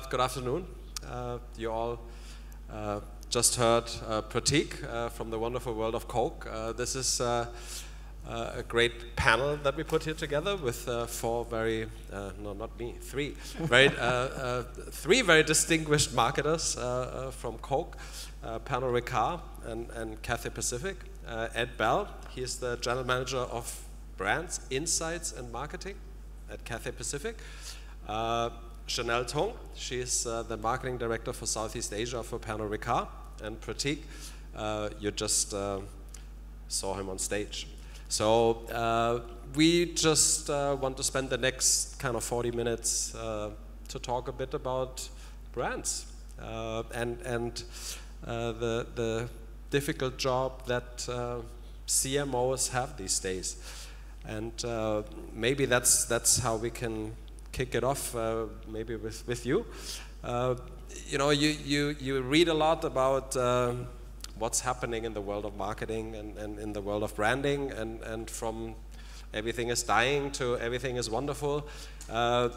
Good afternoon. You all just heard Pratik from the wonderful world of Coke. This is a great panel that we put here together with three very distinguished marketers from Coke, Pernod Ricard and Cathay Pacific. Ed Bell, he's the General Manager of Brands, Insights and Marketing at Cathay Pacific. Chanel Tong, she's the Marketing Director for Southeast Asia for Pernod Ricard. And Pratik, you just saw him on stage. So we just want to spend the next kind of 40 minutes to talk a bit about brands and the difficult job that CMOs have these days. And maybe that's how we can kick it off, maybe with you. You know, you read a lot about what's happening in the world of marketing and in the world of branding, and from everything is dying to everything is wonderful. I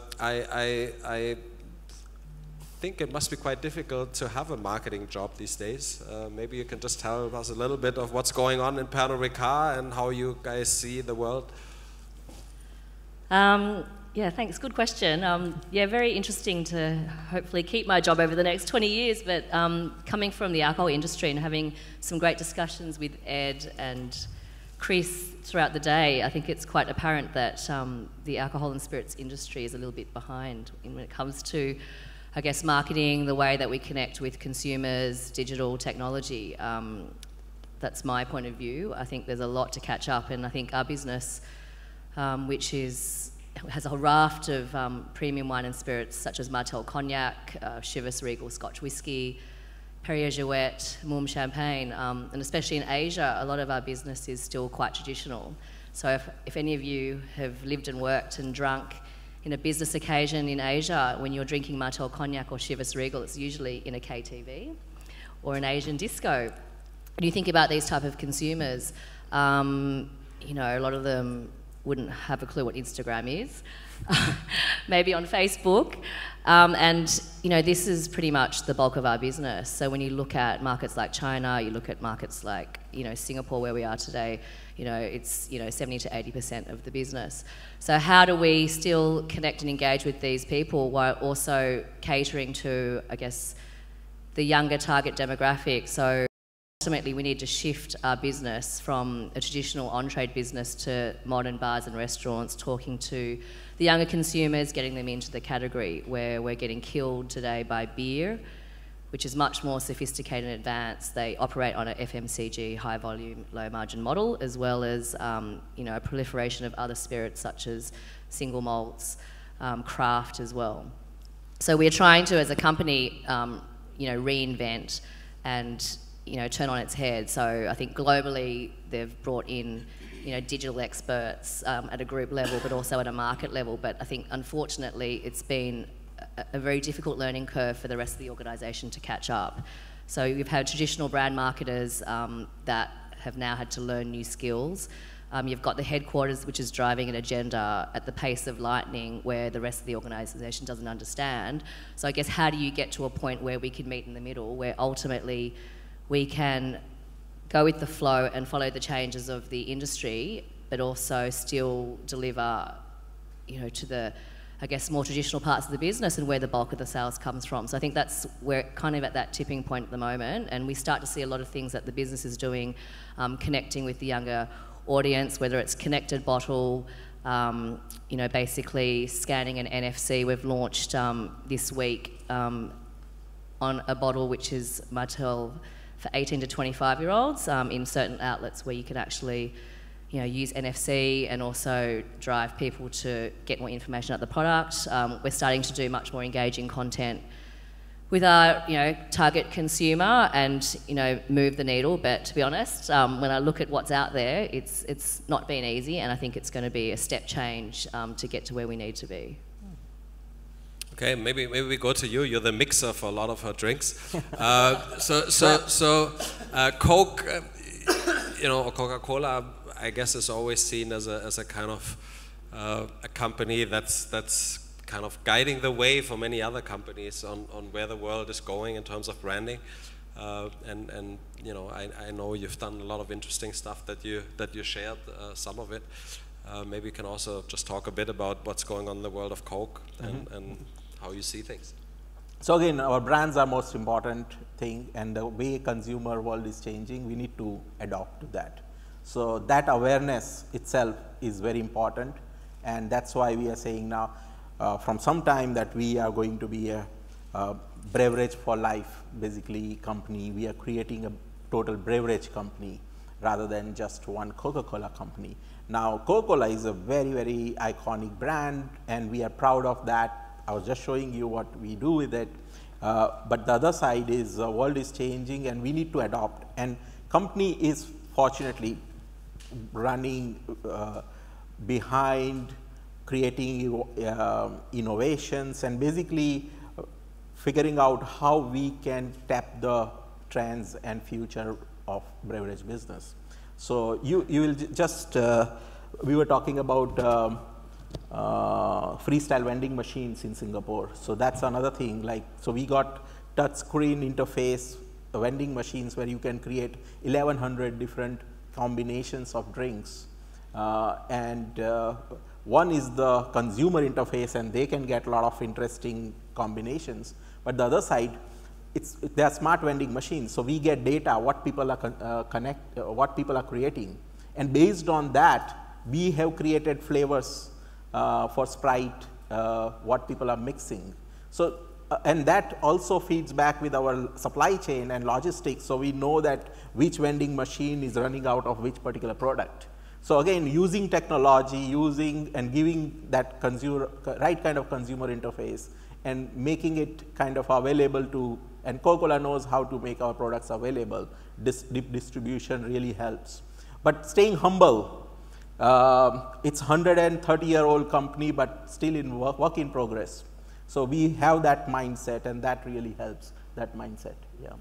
think it must be quite difficult to have a marketing job these days. Maybe you can just tell us a little bit of what's going on in Pernod Ricard and how you guys see the world. Yeah, thanks. Good question. Yeah, very interesting to hopefully keep my job over the next 20 years, but coming from the alcohol industry and having some great discussions with Ed and Chris throughout the day, I think it's quite apparent that the alcohol and spirits industry is a little bit behind when it comes to, I guess, marketing, the way that we connect with consumers, digital technology. That's my point of view. I think there's a lot to catch up, and I think our business, which has a raft of premium wine and spirits such as Martell Cognac, Chivas Regal Scotch Whisky, Perrier Jouet, Mumm Champagne, and especially in Asia, a lot of our business is still quite traditional. So if any of you have lived and worked and drunk in a business occasion in Asia, when you're drinking Martell Cognac or Chivas Regal, it's usually in a KTV or an Asian disco. When you think about these type of consumers, you know, a lot of them wouldn't have a clue what Instagram is, maybe on Facebook. And, you know, this is pretty much the bulk of our business. So when you look at markets like China, you look at markets like, you know, Singapore, where we are today, you know, it's, you know, 70 to 80% of the business. So how do we still connect and engage with these people while also catering to, I guess, the younger target demographic? So ultimately, we need to shift our business from a traditional on-trade business to modern bars and restaurants, talking to the younger consumers, getting them into the category where we're getting killed today by beer, which is much more sophisticated and advanced. They operate on a FMCG, high volume, low margin model, as well as you know, a proliferation of other spirits such as single malts, craft as well. So we're trying to, as a company, you know, reinvent and, you know, turn on its head. So I think globally they've brought in, you know, digital experts at a group level, but also at a market level. But I think unfortunately it's been a very difficult learning curve for the rest of the organisation to catch up. So you've had traditional brand marketers that have now had to learn new skills. You've got the headquarters, which is driving an agenda at the pace of lightning where the rest of the organisation doesn't understand. So I guess how do you get to a point where we can meet in the middle, where ultimately we can go with the flow and follow the changes of the industry, but also still deliver, you know, to the, I guess, more traditional parts of the business and where the bulk of the sales comes from. So I think that's, we're kind of at that tipping point at the moment, and we start to see a lot of things that the business is doing, connecting with the younger audience, whether it's connected bottle, you know, basically scanning an NFC. We've launched this week on a bottle which is Martell for 18 to 25-year-olds in certain outlets where you can actually, you know, use NFC and also drive people to get more information about the product. We're starting to do much more engaging content with our, you know, target consumer and, you know, move the needle. But to be honest, when I look at what's out there, it's not been easy, and I think it's going to be a step change to get to where we need to be. Okay, maybe we go to you. You're the mixer for a lot of her drinks. Coke, you know, or Coca-Cola, I guess, is always seen as a kind of a company that's kind of guiding the way for many other companies on where the world is going in terms of branding. And you know, I know you've done a lot of interesting stuff that you shared, some of it. Maybe you can also just talk a bit about what's going on in the world of Coke and how you see things. So again, our brands are most important thing, and the way consumer world is changing, we need to adopt to that. So that awareness itself is very important, and that's why we are saying now from some time that we are going to be a beverage for life basically company. We are creating a total beverage company rather than just one Coca-Cola company. Now Coca-Cola is a very, very iconic brand, and we are proud of that. I was just showing you what we do with it, but the other side is the world is changing and we need to adopt, and company is fortunately running behind creating innovations and basically figuring out how we can tap the trends and future of beverage business. So you will just, we were talking about freestyle vending machines in Singapore. So that's another thing, like, so we got touch screen interface vending machines where you can create 1100 different combinations of drinks. One is the consumer interface, and they can get a lot of interesting combinations. But the other side, they are smart vending machines. So we get data, what people are what people are creating, and based on that, we have created flavors for Sprite, what people are mixing. So and that also feeds back with our supply chain and logistics. So we know that which vending machine is running out of which particular product. So again, using technology, using and giving that right kind of consumer interface and making it kind of available to, and Coca-Cola knows how to make our products available. Distribution really helps. But staying humble, it's 130-year-old company, but still in work in progress. So we have that mindset, and that really helps, that mindset, yeah.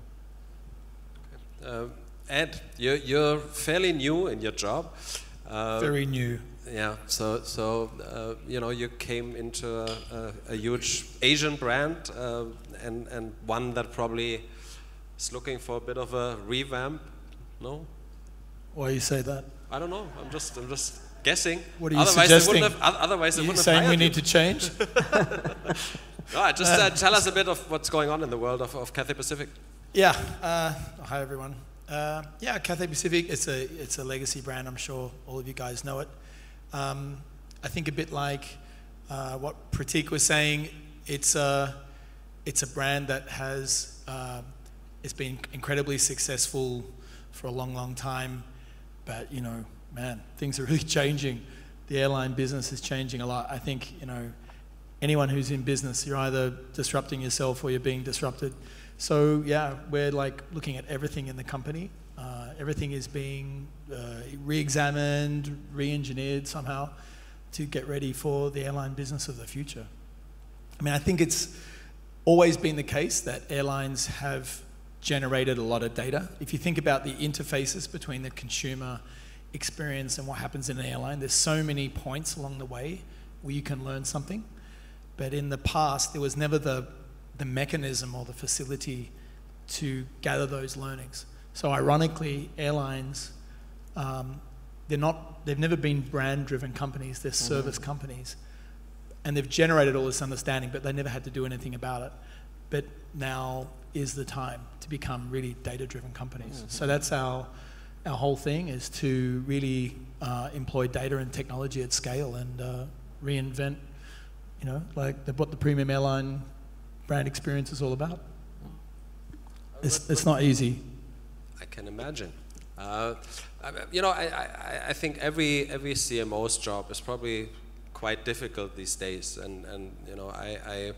Okay. Ed, you're fairly new in your job. Very new. Yeah, so you know, you came into a huge Asian brand, and one that probably is looking for a bit of a revamp, no? Why you say that? I don't know, I'm just guessing. What are you suggesting? Otherwise they wouldn't have saying we hired need you. to change? No, just tell us a bit of what's going on in the world of Cathay Pacific. Yeah, hi everyone. Yeah, Cathay Pacific, it's a legacy brand. I'm sure all of you guys know it. I think a bit like what Pratik was saying, it's a brand that has it's been incredibly successful for a long, long time. But you know, man, things are really changing. The airline business is changing a lot. I think, you know, anyone who's in business, you're either disrupting yourself or you're being disrupted. So yeah, we're like looking at everything in the company. Everything is being re-examined, re-engineered somehow to get ready for the airline business of the future. I mean, I think it's always been the case that airlines have generated a lot of data. If you think about the interfaces between the consumer experience and what happens in an airline, there's so many points along the way where you can learn something. But in the past, there was never the mechanism or the facility to gather those learnings. So ironically, airlines, they've never been brand-driven companies, they're service companies. And they've generated all this understanding, but they never had to do anything about it. But now is the time to become really data-driven companies. So that's our whole thing, is to really employ data and technology at scale and reinvent, you know, like what the premium airline brand experience is all about. It's not easy. I can imagine. You know, I think every CMO's job is probably quite difficult these days, and you know, I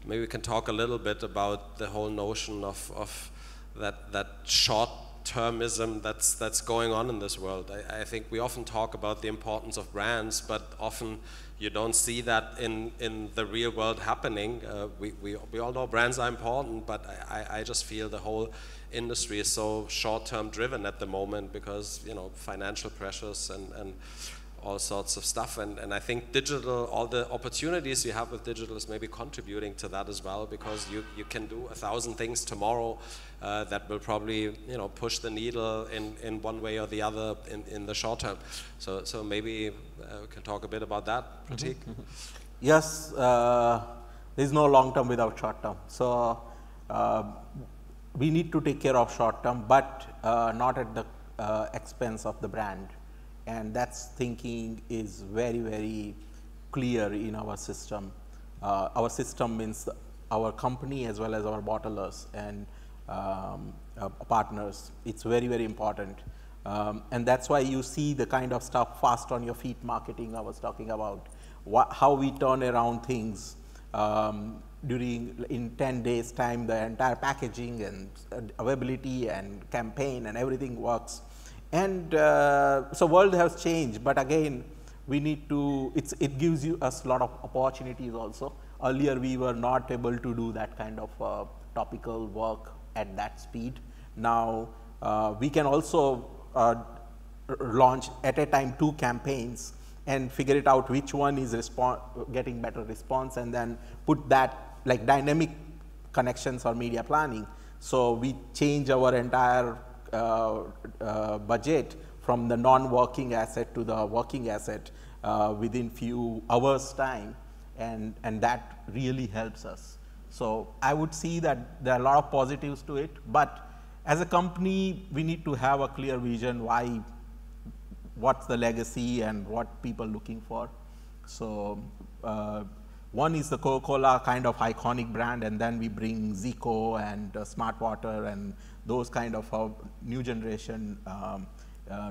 maybe we can talk a little bit about the whole notion of that short-termism that's going on in this world. I think we often talk about the importance of brands, but often you don't see that in the real world happening. We all know brands are important, but I just feel the whole industry is so short-term driven at the moment because, you know, financial pressures and all sorts of stuff. And I think digital, all the opportunities you have with digital is maybe contributing to that as well, because you can do 1,000 things tomorrow that will probably push the needle in one way or the other in the short term. So maybe we can talk a bit about that, Prateek. Yes, there is no long term without short term. So we need to take care of short term, but not at the expense of the brand. And that's thinking is very, very clear in our system. Our system means our company as well as our bottlers and partners. It's very, very important. And that's why you see the kind of stuff fast on your feet marketing I was talking about, how we turn around things in 10 days time, the entire packaging and availability and campaign and everything works. And so world has changed, but again, we need to, it gives us a lot of opportunities also. Earlier, we were not able to do that kind of topical work at that speed. Now, we can also launch at a time 2 campaigns and figure it out which one is getting better response, and then put that like dynamic connections or media planning. So we change our entire budget from the non-working asset to the working asset within few hours time, and that really helps us. So I would see that there are a lot of positives to it, but as a company we need to have a clear vision what's the legacy and what people are looking for. So one is the Coca-Cola kind of iconic brand, and then we bring Zico and Smart Water and those kind of new generation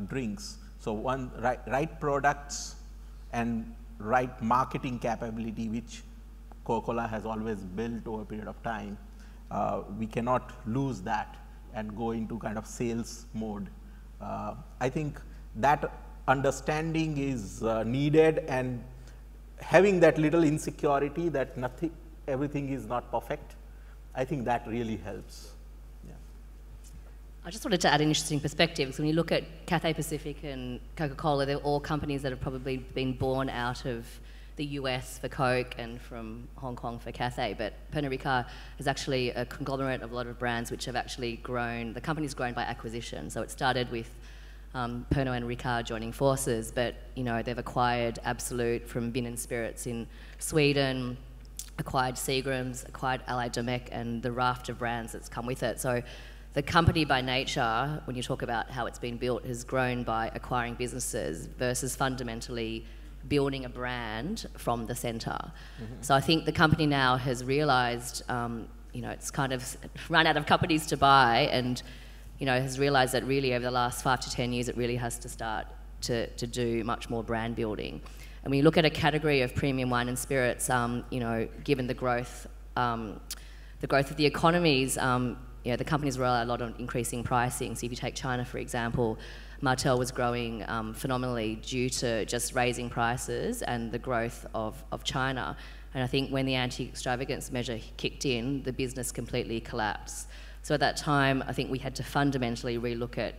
drinks. So one right products and right marketing capability, which Coca-Cola has always built over a period of time. We cannot lose that and go into kind of sales mode. I think that understanding is needed, and having that little insecurity that everything is not perfect, I think that really helps. Yeah. I just wanted to add an interesting perspective. So when you look at Cathay Pacific and Coca-Cola, they're all companies that have probably been born out of the US for Coke and from Hong Kong for Cathay, but Pernod Ricard is actually a conglomerate of a lot of brands which have actually grown. The company's grown by acquisition. So it started with Pernod and Ricard joining forces, but they've acquired Absolut from Vin and Spirits in Sweden, acquired Seagram's, acquired Allied Domecq, and the raft of brands that's come with it. So the company by nature, when you talk about how it's been built, has grown by acquiring businesses versus fundamentally building a brand from the center. Mm-hmm. So I think the company now has realized, it's kind of run out of companies to buy, and has realized that really over the last 5 to 10 years, it really has to start to do much more brand building. And when you look at a category of premium wine and spirits, given the growth of the economies, the companies rely a lot on increasing pricing. So if you take China, for example, Martell was growing phenomenally due to just raising prices and the growth of China. And I think when the anti-extravagance measure kicked in, the business completely collapsed. So at that time, I think we had to fundamentally relook at,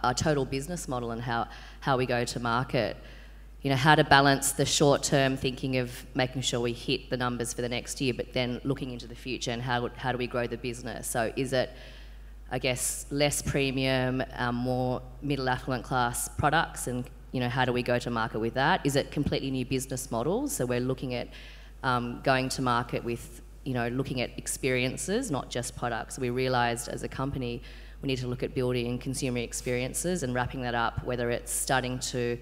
our total business model and how we go to market. How to balance the short-term thinking of making sure we hit the numbers for the next year, but then looking into the future and how do we grow the business. So is it, I guess, less premium, more middle affluent class products, and how do we go to market with that? Is it completely new business models? So we're looking at going to market with looking at experiences, not just products. We realised as a company we need to look at building consumer experiences and wrapping that up, whether it's starting to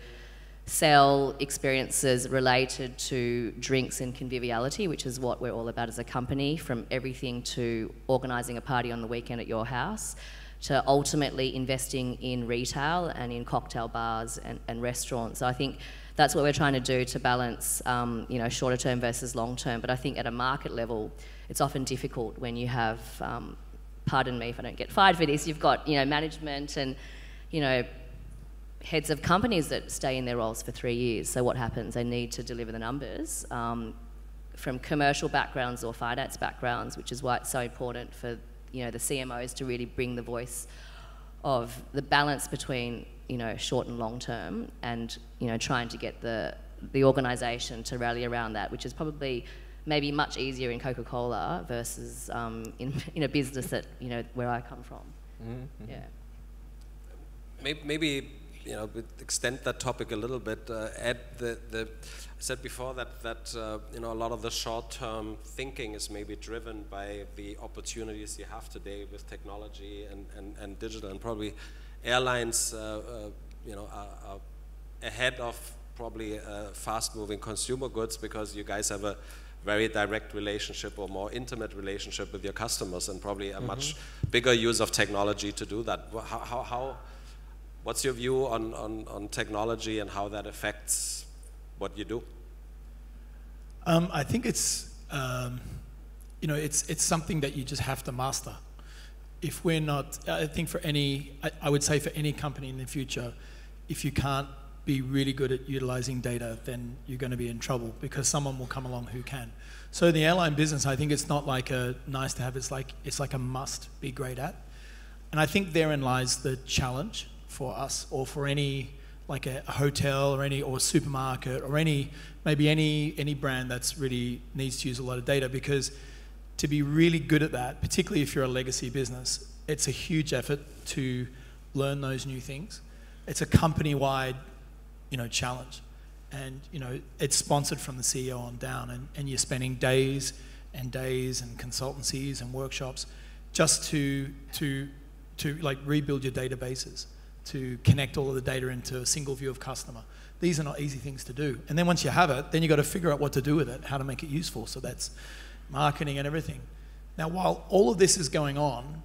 sell experiences related to drinks and conviviality, which is what we're all about as a company, from everything to organising a party on the weekend at your house, to ultimately investing in retail and in cocktail bars and restaurants. So I think that's what we're trying to do to balance, shorter term versus long term. But I think at a market level, it's often difficult when you have, pardon me if I don't get fired for this, you've got, management and, heads of companies that stay in their roles for 3 years. So what happens? They need to deliver the numbers from commercial backgrounds or finance backgrounds, which is why it's so important for, the CMOs to really bring the voice of the balance between, you know, short and long term, and, you know, trying to get the organisation to rally around that, which is probably maybe much easier in Coca-Cola versus in a business that, you know, where I come from. Mm-hmm. Yeah. Maybe, you know, extend that topic a little bit. Ed, I said before that you know, a lot of the short-term thinking is maybe driven by the opportunities you have today with technology and digital, and probably airlines, you know, are ahead of probably fast-moving consumer goods, because you guys have a very direct relationship or more intimate relationship with your customers, and probably a much bigger use of technology to do that. What's your view on technology and how that affects what you do? I think it's, you know, it's something that you just have to master. If we're not, I think for any, I would say for any company in the future, if you can't be really good at utilizing data, then you're going to be in trouble, because someone will come along who can. So in the airline business, I think it's not like a nice to have, it's like a must be great at. And I think therein lies the challenge for us, or for any, like a hotel or a supermarket, or maybe any brand that's really needs to use a lot of data, because to be really good at that, particularly if you're a legacy business, it's a huge effort to learn those new things. It's a company-wide, you know, challenge, and, you know, it's sponsored from the CEO on down, and you're spending days and days and consultancies and workshops just to like rebuild your databases, to connect all of the data into a single view of customer. These are not easy things to do. And then once you have it, then you've got to figure out what to do with it, how to make it useful. So that's marketing and everything. Now, while all of this is going on,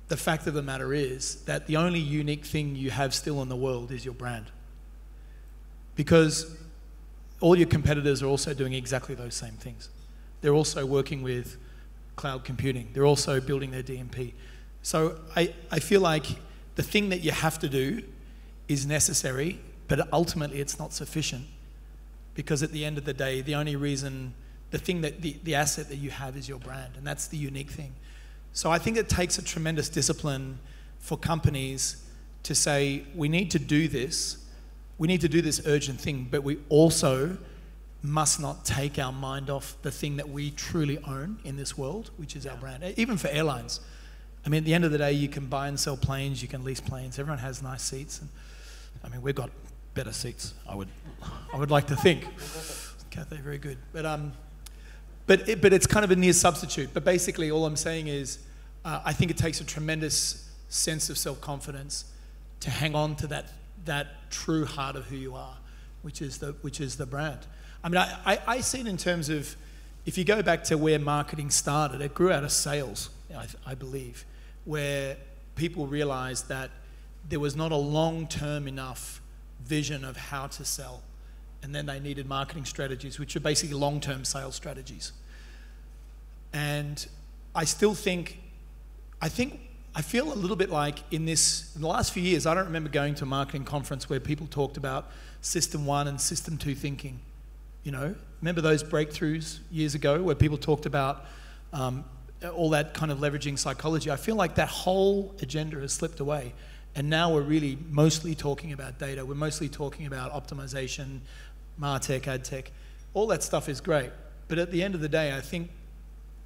the fact of the matter is that the only unique thing you have still in the world is your brand. Because all your competitors are also doing exactly those same things. They're also working with cloud computing. They're also building their DMP. So I feel like the thing that you have to do is necessary, but ultimately it's not sufficient, because at the end of the day, the only reason, the thing that the asset that you have is your brand, and that's the unique thing. So I think it takes a tremendous discipline for companies to say, we need to do this urgent thing, but we also must not take our mind off the thing that we truly own in this world, which is our brand. Even for airlines. I mean, at the end of the day, you can buy and sell planes, you can lease planes, everyone has nice seats. And I mean, we've got better seats, I would like to think. Cathay, very good. But it's kind of a near substitute. But basically, all I'm saying is, I think it takes a tremendous sense of self-confidence to hang on to that true heart of who you are, which is the brand. I mean, I see it in terms of, if you go back to where marketing started, it grew out of sales, I believe, where people realized that there was not a long-term enough vision of how to sell. And then they needed marketing strategies, which are basically long-term sales strategies. And I still think, I feel a little bit like in the last few years, I don't remember going to a marketing conference where people talked about System 1 and System 2 thinking. You know, remember those breakthroughs years ago where people talked about all that kind of leveraging psychology? I feel like that whole agenda has slipped away. And now we're really mostly talking about data. We're mostly talking about optimization, MarTech, AdTech. All that stuff is great. But at the end of the day, I think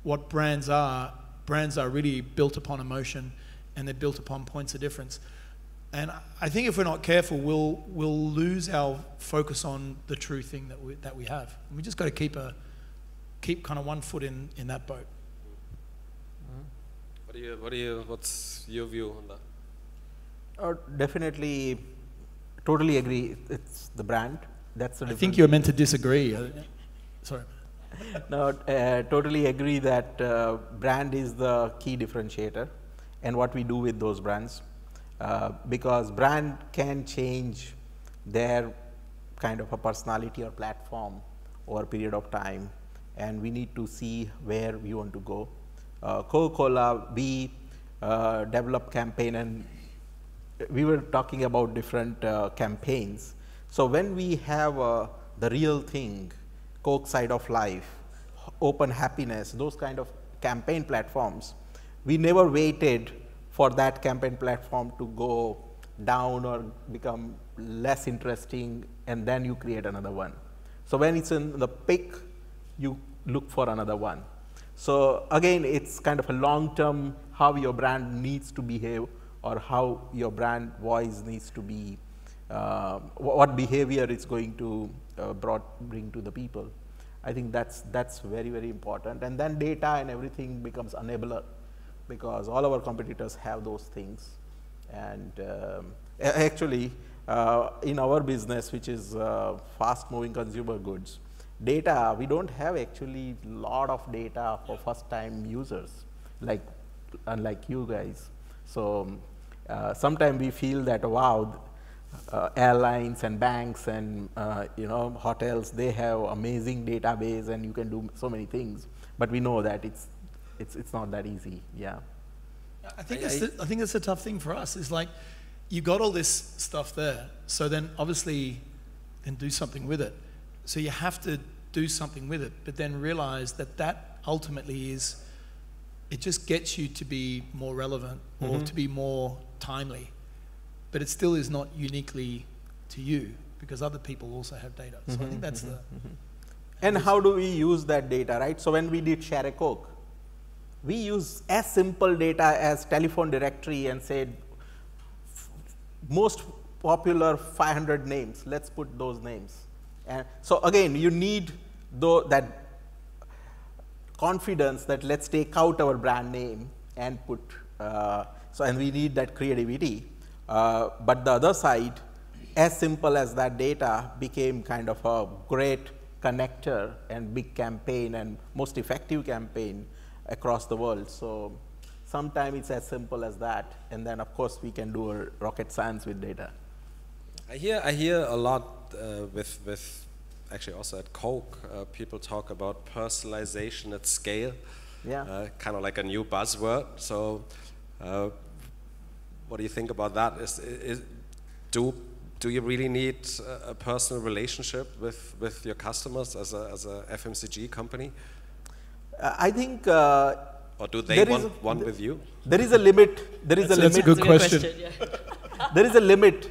what brands are really built upon emotion, and they're built upon points of difference. And I think if we're not careful, we'll lose our focus on the true thing that we have. And we just got to keep kind of one foot in that boat. What's your view on that? Definitely, totally agree. It's the brand. That's the I difference. think you're meant to disagree. Sorry. No, totally agree that brand is the key differentiator, and what we do with those brands, because brand can change their kind of a personality or platform over a period of time, and we need to see where we want to go. Coca-Cola, we develop campaign, and we were talking about different campaigns. So when we have the real thing, Coke side of life, open happiness, those kind of campaign platforms, we never waited for that campaign platform to go down or become less interesting, and then you create another one. So when it's in the peak, you look for another one. So again, it's kind of a long-term how your brand needs to behave, or how your brand voice needs to be, what behavior it's going to bring to the people. I think that's very, very important. And then data and everything becomes enabler, because all our competitors have those things. And actually, in our business, which is fast-moving consumer goods, data, we don't have actually a lot of data for first-time users, unlike you guys. So sometimes we feel that, wow, airlines and banks and hotels, they have amazing database and you can do so many things. But we know that it's not that easy. Yeah. I think that's the tough thing for us, is like, you got all this stuff there, so then obviously then do something with it. So you have to do something with it, but then realize that ultimately it just gets you to be more relevant or to be more timely, but it still is not uniquely to you, because other people also have data. So I think that's the... And how do we use that data, right? So when we did Share a Coke, we use as simple data as telephone directory and said, most popular 500 names, let's put those names. And so again, you need that confidence that let's take out our brand name and put, and we need that creativity. But the other side, as simple as that data became kind of a great connector and big campaign and most effective campaign across the world. So sometimes it's as simple as that, and then of course we can do a rocket science with data. I hear a lot with actually also at Coke, people talk about personalization at scale. Yeah. Kind of like a new buzzword. So what do you think about that? Do you really need a personal relationship with your customers as a FMCG company? I think. Or do they want one with you? There is a limit. There is a limit. That's a good question. There is a limit.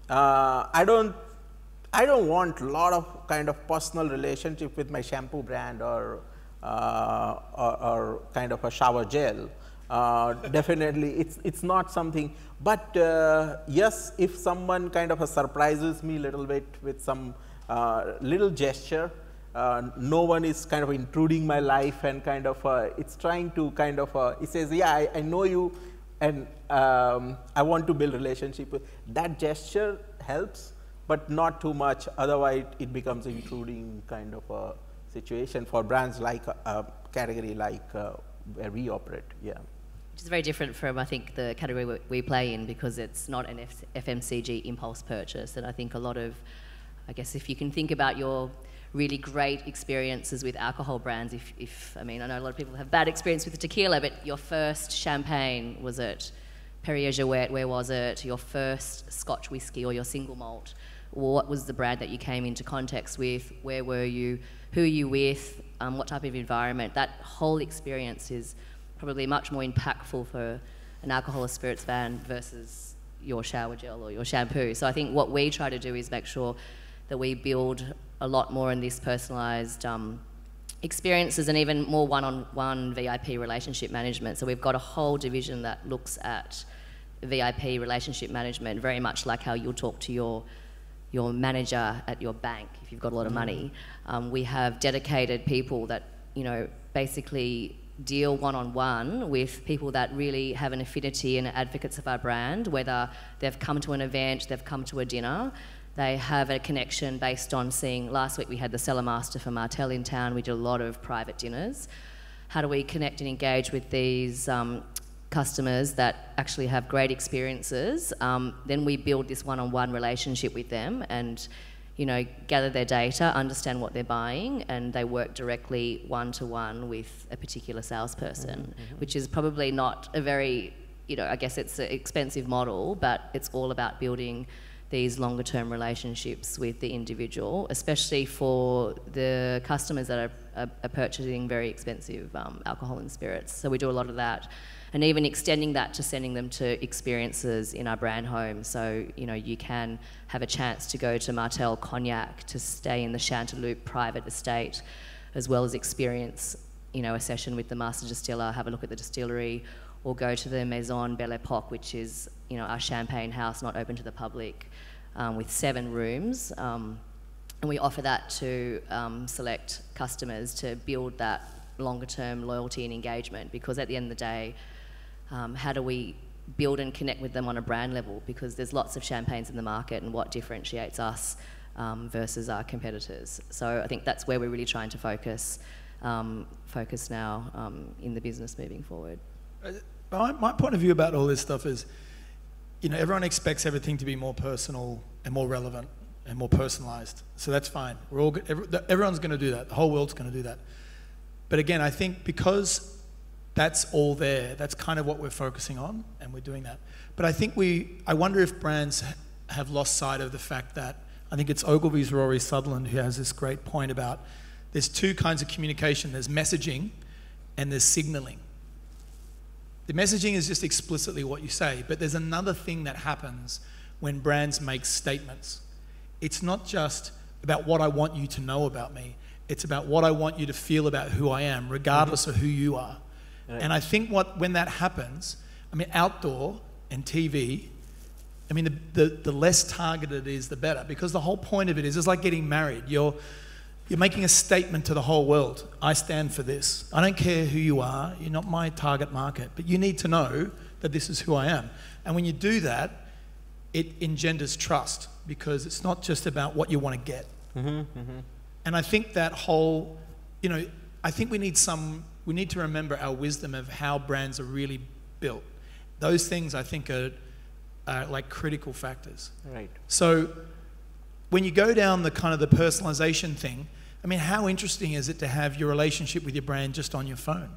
I don't want a lot of kind of personal relationship with my shampoo brand or kind of a shower gel. Definitely, it's not something. But yes, if someone kind of surprises me a little bit with some little gesture, no one is kind of intruding my life and kind of it's trying to kind of it says, yeah, I know you, and I want to build relationship with that. Gesture helps, but not too much, otherwise it becomes intruding kind of a situation for brands like a category like where we operate. Yeah, which is very different from, I think, the category we play in, because it's not an FMCG impulse purchase. And I think a lot of, I guess, if you can think about your really great experiences with alcohol brands, I mean, I know a lot of people have bad experience with the tequila, but your first champagne, was it Perrier Jouet? Where was it? Your first Scotch whiskey or your single malt? What was the brand that you came into context with? Where were you? Who are you with? What type of environment? That whole experience is probably much more impactful for an alcohol or spirits fan versus your shower gel or your shampoo. So I think what we try to do is make sure that we build a lot more in this personalised experiences and even more one-on-one VIP relationship management. So we've got a whole division that looks at VIP relationship management, very much like how you'll talk to your manager at your bank if you've got a lot of money. We have dedicated people that, basically deal one-on-one with people that really have an affinity and are advocates of our brand, whether they've come to an event, they've come to a dinner. They have a connection based on seeing, last week we had the Cellar Master for Martell in town. We did a lot of private dinners. How do we connect and engage with these customers that actually have great experiences? Then we build this one-on-one relationship with them and, gather their data, understand what they're buying, and they work directly one-to-one with a particular salesperson, which is probably not a very, I guess it's an expensive model, but it's all about building these longer term relationships with the individual, especially for the customers that are purchasing very expensive alcohol and spirits. So we do a lot of that. and even extending that to sending them to experiences in our brand home. So, you know, you can have a chance to go to Martel Cognac, to stay in the Chanteloup private estate, as well as experience, you know, a session with the master distiller, have a look at the distillery, or go to the Maison Belle Époque, which is, you know, our champagne house, not open to the public, with 7 rooms. And we offer that to select customers to build that longer term loyalty and engagement, because at the end of the day, how do we build and connect with them on a brand level? Because there's lots of champagnes in the market, and what differentiates us versus our competitors. So I think that's where we're really trying to focus now in the business moving forward. My point of view about all this stuff is, you know, everyone expects everything to be more personal and more relevant and more personalized. So that's fine. Everyone's going to do that. The whole world's going to do that. But again, I think because that's all there, that's kind of what we're focusing on, and we're doing that. But I think I wonder if brands have lost sight of the fact that, I think it's Ogilvy's Rory Sutherland who has this great point about there's 2 kinds of communication. There's messaging and there's signaling. The messaging is just explicitly what you say, but there's another thing that happens when brands make statements. It's not just about what I want you to know about me. It's about what I want you to feel about who I am, regardless of who you are. Right. And I think when that happens, I mean, outdoor and TV, I mean, the less targeted it is, the better. Because the whole point of it is, it's like getting married. You're making a statement to the whole world. I stand for this. I don't care who you are. You're not my target market. But you need to know that this is who I am. And when you do that, it engenders trust, because it's not just about what you want to get. And I think that whole, you know, I think we need to remember our wisdom of how brands are really built. Those things, I think, are like critical factors. Right. So when you go down the kind of the personalization thing, I mean, how interesting is it to have your relationship with your brand just on your phone?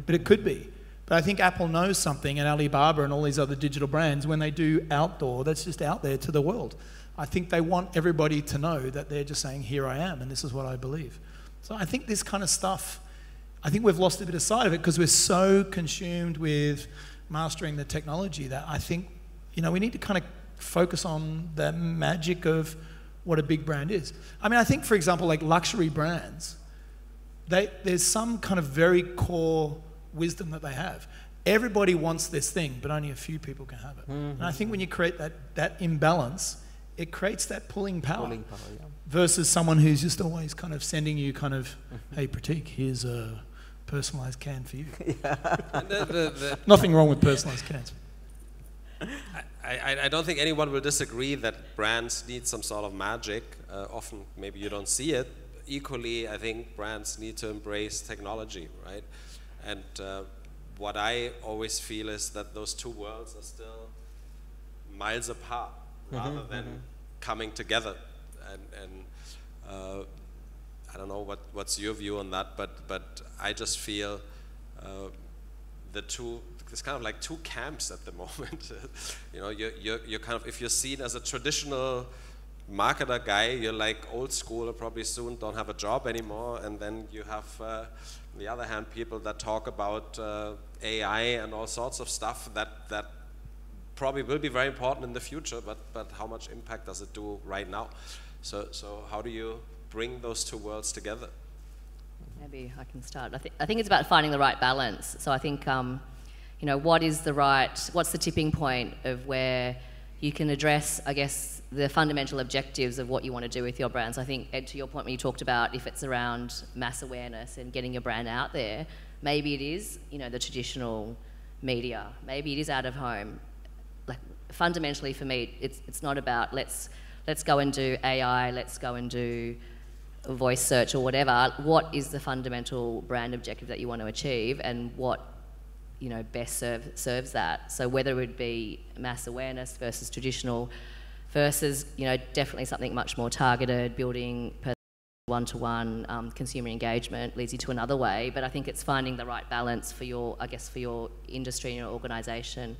But it could be. But I think Apple knows something, and Alibaba and all these other digital brands, when they do outdoor, that's just out there to the world. I think they want everybody to know that they're just saying, here I am, and this is what I believe. So I think this kind of stuff, I think we've lost a bit of sight of it because we're so consumed with mastering the technology that I think, you know, we need to kind of focus on the magic of what a big brand is. I mean, I think, for example, like luxury brands, there's some kind of very core wisdom that they have. Everybody wants this thing, but only a few people can have it. And I think when you create that imbalance, it creates that pulling power, yeah. Versus someone who's just always kind of sending you kind of, hey, Pratik, here's a personalized can for you. Nothing wrong with personalized cans. I don't think anyone will disagree that brands need some sort of magic. Often, maybe you don't see it. Equally, I think brands need to embrace technology, right? And what I always feel is that those 2 worlds are still miles apart, rather than coming together. And I don't know what's your view on that, but I just feel there's kind of like 2 camps at the moment. You know, you're kind of, if you're seen as a traditional marketer guy, you're like old school and probably soon don't have a job anymore. And then you have, on the other hand, people that talk about AI and all sorts of stuff that probably will be very important in the future, but how much impact does it do right now? So how do you bring those 2 worlds together? Maybe I can start. I think it's about finding the right balance. So I think, you know, what's the tipping point of where you can address, I guess, the fundamental objectives of what you want to do with your brands. I think, Ed, to your point when you talked about if it's around mass awareness and getting your brand out there, maybe it is, you know, the traditional media. Maybe it is out of home. Like, fundamentally for me, it's not about let's go and do AI, let's go and do voice search or whatever. What is the fundamental brand objective that you want to achieve, and what, you know, best serves that? So whether it would be mass awareness versus traditional, versus, you know, definitely something much more targeted, building one-to-one consumer engagement leads you to another way. But I think it's finding the right balance for your industry and your organisation,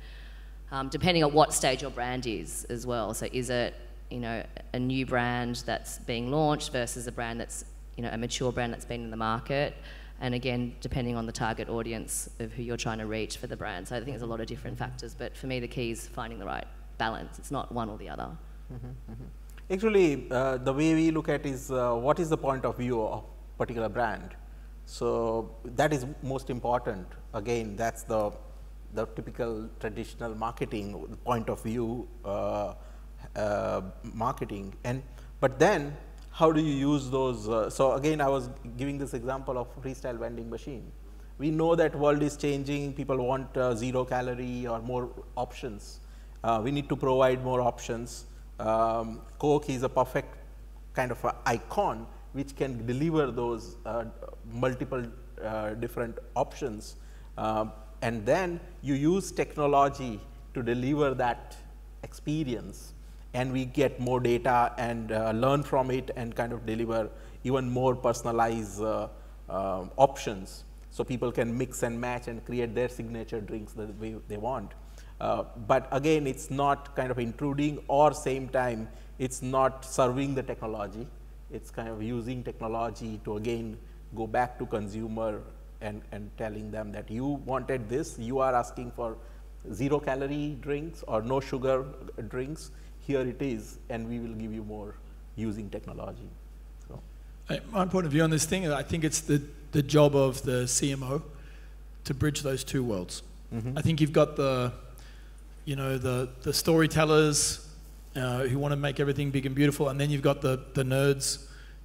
depending on what stage your brand is as well. So is it, you know, a new brand that's being launched versus a brand that's, you know, a mature brand that's been in the market? and again, depending on the target audience of who you're trying to reach for the brand. So I think there's a lot of different factors, but for me, the key is finding the right balance. It's not one or the other. Actually, the way we look at is what is the point of view of a particular brand. So that is most important. Again, that's the typical traditional marketing point of view marketing. But then, how do you use those? So again, I was giving this example of freestyle vending machine. We know that world is changing. People want 0 calorie or more options. We need to provide more options. Coke is a perfect kind of icon which can deliver those multiple different options. And then you use technology to deliver that experience, and we get more data and learn from it and kind of deliver even more personalized options, so people can mix and match and create their signature drinks the way they want. But again, it's not kind of intruding, or same time, it's not serving the technology. It's kind of using technology to again go back to consumer and telling them that you wanted this, you are asking for 0 calorie drinks or no sugar drinks, here it is, and we will give you more using technology. So. My point of view on this thing, I think it's the job of the CMO to bridge those two worlds. I think you've got the storytellers who want to make everything big and beautiful, and then you've got the nerds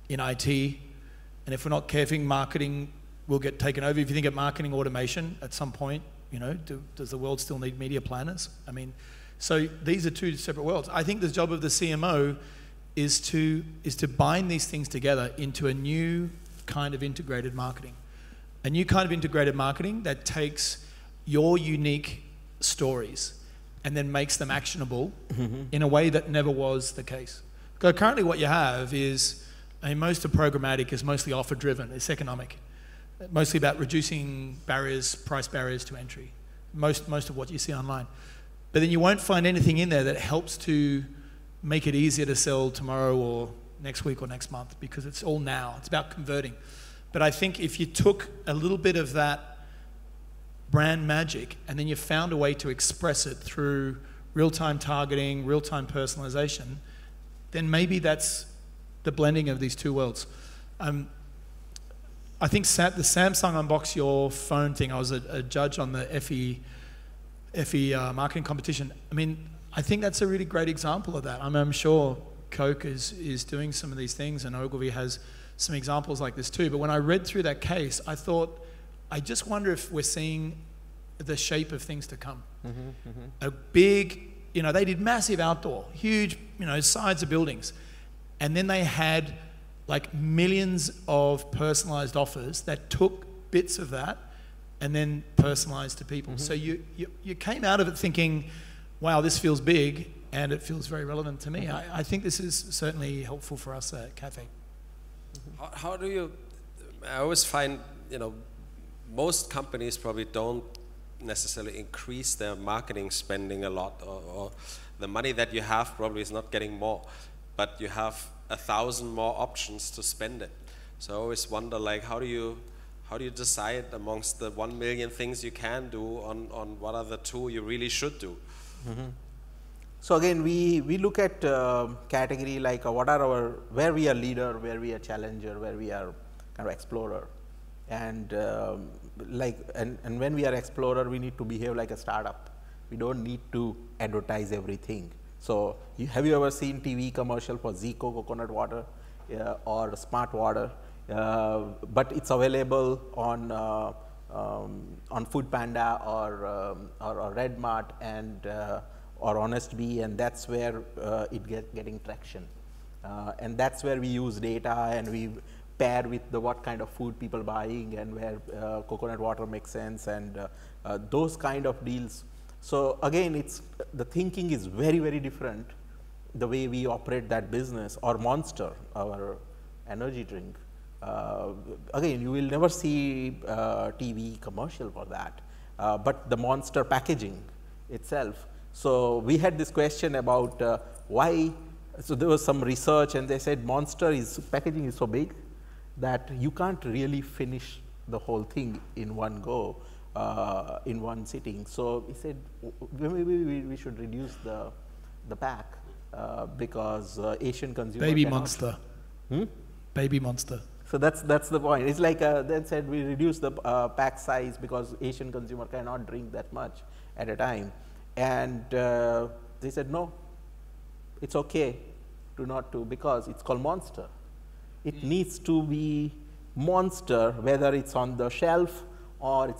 in IT, and if we're not careful, marketing will get taken over. If you think of marketing automation at some point, does the world still need media planners? I mean, so these are two separate worlds. I think the job of the CMO is to bind these things together into a new kind of integrated marketing. A new kind of integrated marketing that takes your unique stories and then makes them actionable in a way that never was the case. Because currently what you have is, most of programmatic is mostly offer driven, it's economic. Mostly about reducing price barriers to entry. Most of what you see online. But then you won't find anything in there that helps to make it easier to sell tomorrow or next week or next month, because it's all now. It's about converting. But I think if you took a little bit of that brand magic and then you found a way to express it through real-time targeting, real-time personalization, then maybe that's the blending of these two worlds. I think the Samsung Unbox Your Phone thing, I was a judge on the FE marketing competition. I think that's a really great example of that. I'm sure Coke is doing some of these things, and Ogilvy has some examples like this too. But when I read through that case, I thought, I just wonder if we're seeing the shape of things to come. A big, they did massive outdoor, huge, sides of buildings. And then they had like millions of personalized offers that took bits of that and then personalized to people. So you came out of it thinking, wow, this feels big, and it feels very relevant to me. I think this is certainly helpful for us at Cathay. How do you, I always find, most companies probably don't necessarily increase their marketing spending a lot, or the money that you have probably is not getting more, but you have 1,000 more options to spend it. So I always wonder, like, how do you decide amongst the 1 million things you can do on what are the 2 you really should do? So again, we look at category like where we are leader, where we are challenger, where we are kind of explorer, and when we are explorer, we need to behave like a startup. We don't need to advertise everything. So have you ever seen TV commercial for Zico coconut water or smart water? But it's available on Food Panda or Red Mart and or Honest Bee, and that's where it getting traction. And that's where we use data and we pair with what kind of food people buying and where coconut water makes sense, and those kind of deals. So again, the thinking is very, very different the way we operate that business. Or Monster, our energy drink. Again, you will never see TV commercial for that, but the Monster packaging itself. So we had this question about why. So there was some research, and they said Monster packaging is so big that you can't really finish the whole thing in one go, in one sitting. So he said, maybe we should reduce the pack because Asian consumers Baby cannot. monster. Hmm? Baby monster. So that's the point. It's like they said we reduce the pack size because Asian consumer cannot drink that much at a time, and they said no, it's okay to not to because it's called Monster. It needs to be Monster, whether it's on the shelf or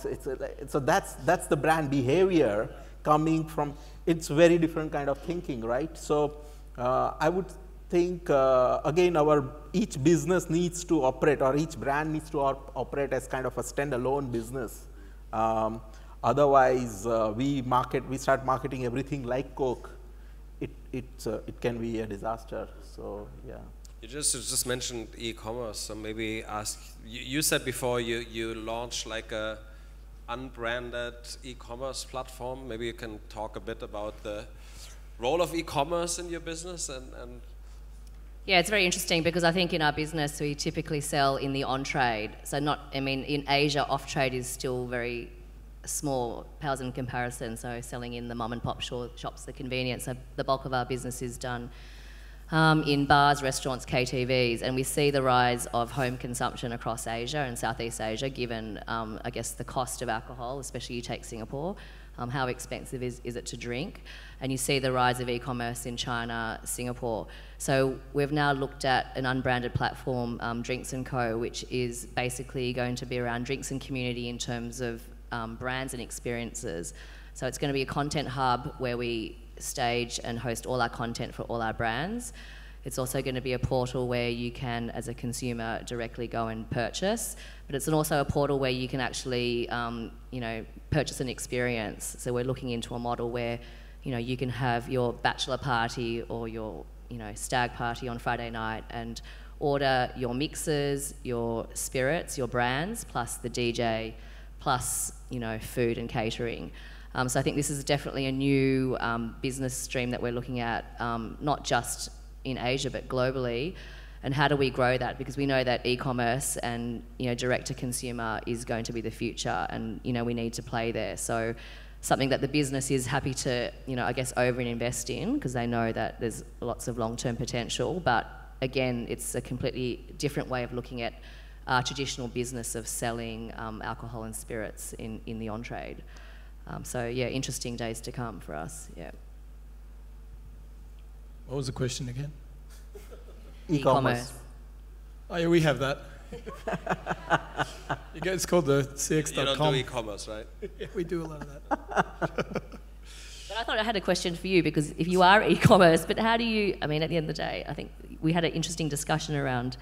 so that's the brand behavior coming from. It's very different kind of thinking, right? So I would think again each business needs to operate, or each brand needs to operate as kind of a standalone business. Otherwise, we start marketing everything like Coke. It can be a disaster. So yeah. You just mentioned e-commerce, so maybe ask. You said before you launched like a unbranded e-commerce platform. Maybe you can talk a bit about the role of e-commerce in your business and. Yeah, it's very interesting because I think in our business we typically sell in the on-trade. So in Asia, off-trade is still very small, pales in comparison. So selling in the mom and pop shops, the convenience. So the bulk of our business is done in bars, restaurants, KTVs, and we see the rise of home consumption across Asia and Southeast Asia, given, I guess, the cost of alcohol, especially you take Singapore. How expensive is it to drink? And you see the rise of e-commerce in China, Singapore. So we've now looked at an unbranded platform, Drinks & Co., which is basically going to be around drinks and community in terms of brands and experiences. So it's going to be a content hub where we stage and host all our content for all our brands. It's also going to be a portal where you can, as a consumer, directly go and purchase. But it's also a portal where you can actually, purchase an experience. So we're looking into a model where, you can have your bachelor party or your, stag party on Friday night and order your mixers, your spirits, your brands, plus the DJ, plus, food and catering. So I think this is definitely a new business stream that we're looking at, not just in Asia, but globally. And how do we grow that? Because we know that e-commerce and direct to consumer is going to be the future, and we need to play there. So something that the business is happy to I guess over invest in, because they know that there's lots of long-term potential. But again, it's a completely different way of looking at our traditional business of selling alcohol and spirits in the on-trade. So yeah, interesting days to come for us. Yeah. What was the question again? E-commerce. Oh yeah, we have that. It's called the CX.com. You don't do e-commerce, right? Yeah, we do a lot of that. But I thought I had a question for you, because if you are e-commerce, but how do you, at the end of the day, I think we had an interesting discussion around,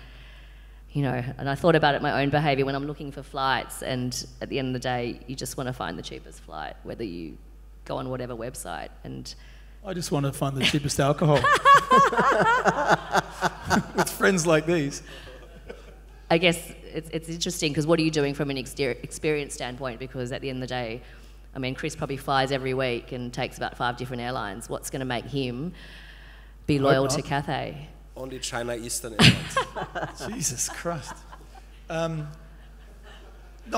and I thought about it, my own behaviour when I'm looking for flights, and at the end of the day, you just want to find the cheapest flight, whether you go on whatever website. And I just want to find the cheapest alcohol. With friends like these. I guess it's interesting, because what are you doing from an experience standpoint? Because at the end of the day, Chris probably flies every week and takes about 5 different airlines. What's going to make him be loyal to Cathay? Only China Eastern Airlines. Jesus Christ. No,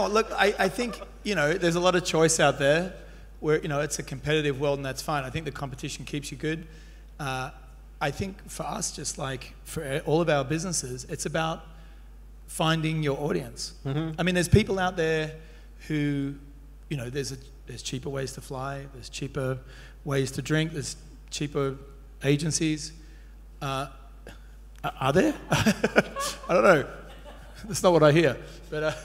look, I think, there's a lot of choice out there where, it's a competitive world, and that's fine. I think the competition keeps you good. I think for us, just like for all of our businesses, it's about finding your audience. Mm-hmm. There's people out there who, there's cheaper ways to fly, there's cheaper ways to drink, there's cheaper agencies. Are there? I don't know. That's not what I hear. But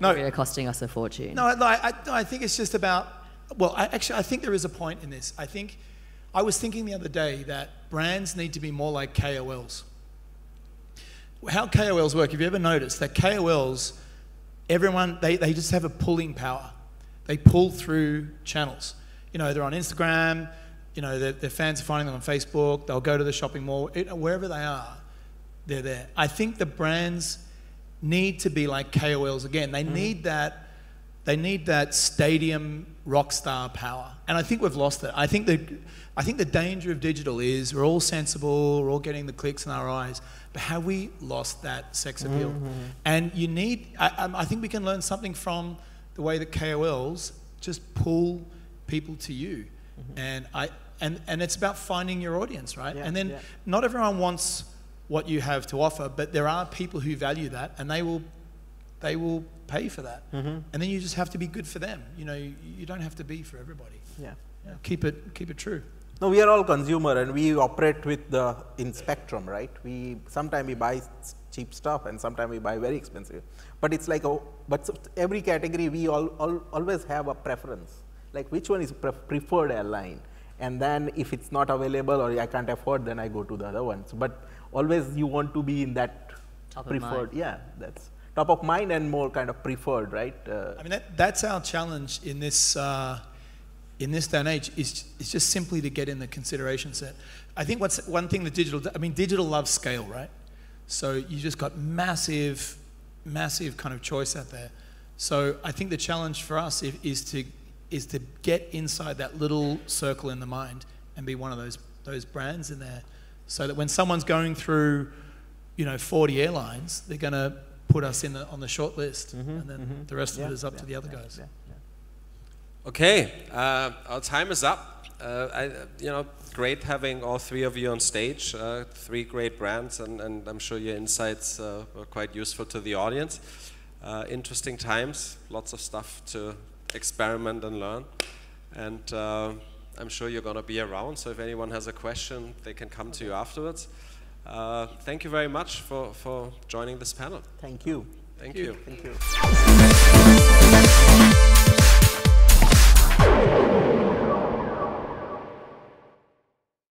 no, they're costing us a fortune. No, I think it's just about. Well, I think there is a point in this. I was thinking the other day that brands need to be more like KOLs. How KOLs work, have you ever noticed that KOLs, everyone, they just have a pulling power. They pull through channels. They're on Instagram, their fans are finding them on Facebook, they'll go to the shopping mall, wherever they are, they're there. I think the brands need to be like KOLs again. They need that They need that stadium rock star power, and I think we've lost it. I think the danger of digital is we're all sensible, we're all getting the clicks in our eyes, but have we lost that sex appeal? And you need. I think we can learn something from the way that KOLs just pull people to you, and it's about finding your audience, right? Yeah, and then yeah. not everyone wants what you have to offer, but there are people who value that, and they will pay for that. And then you just have to be good for them. You know, you don't have to be for everybody. Yeah. Yeah, keep it true. No, we are all consumer and we operate with in spectrum, right? Sometimes we buy cheap stuff and sometimes we buy very expensive. But it's like, but every category we always have a preference. Like which one is preferred airline? And then if it's not available or I can't afford, then I go to the other ones. But always you want to be in that Top of preferred. mind. Yeah, that's top of mind and more kind of preferred, right? I mean, that's our challenge in this day and age is just simply to get in the consideration set. I think one thing that digital loves scale, right? So you just got massive kind of choice out there. So I think the challenge for us is to get inside that little circle in the mind and be one of those brands in there, so that when someone's going through, 40 airlines, they're going to put us on the short list, and then the rest of it is up to the other guys. Okay, our time is up. Great having all three of you on stage. Three great brands, and I'm sure your insights were quite useful to the audience. Interesting times, lots of stuff to experiment and learn. And I'm sure you're going to be around, so if anyone has a question, they can come to you afterwards. Thank you very much for joining this panel. Thank you. Thank you. Thank you.